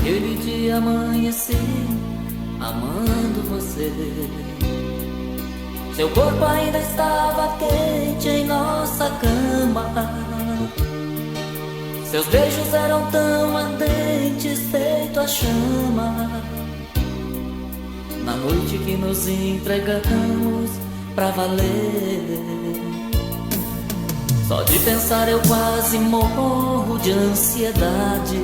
Naquele dia amanheci amando você. Seu corpo ainda estava quente em nossa cama. Seus beijos eram tão ardentes, feito a chama. Na noite que nos entregamos pra valer, só de pensar eu quase morro de ansiedade.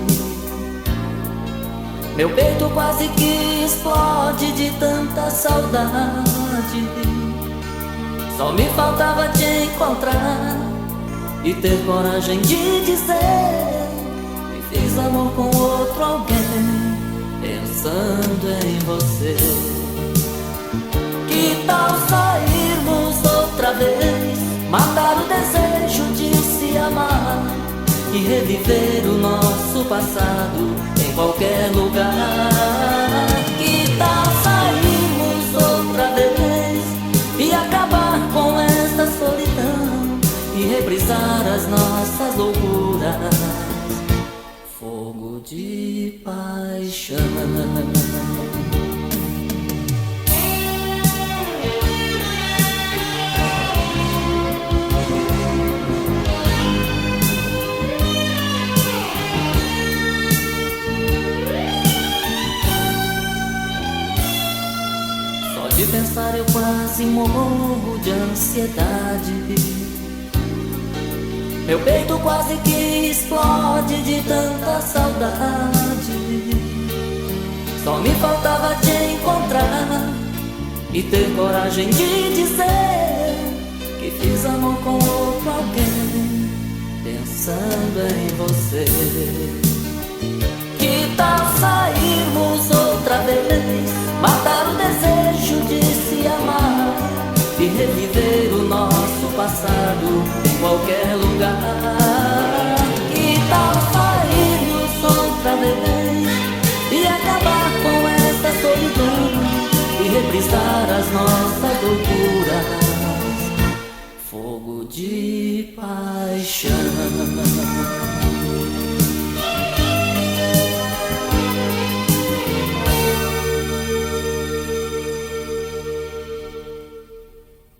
Meu peito quase que explode de tanta saudade. Só me faltava te encontrar e ter coragem de dizer que fiz amor com outro alguém, pensando em você. Que tal sairmos outra vez, matar o desejo de se amar e reviver o nosso passado em qualquer lugar? Que tal sairmos outra vez e acabar com esta solidão e reprisar as nossas loucuras? Fogo de paixão. De pensar eu quase morro de ansiedade. Meu peito quase que explode de tanta saudade. Só me faltava te encontrar e ter coragem de dizer que fiz amor com outro alguém, pensando em você. Que tal sairmos outra vez, matar o desejo de se amar e reviver o nosso passado em qualquer lugar? Que tal sairmos outra vez e acabar com esta solidão e reprisar as nossas loucuras? Fogo de paixão.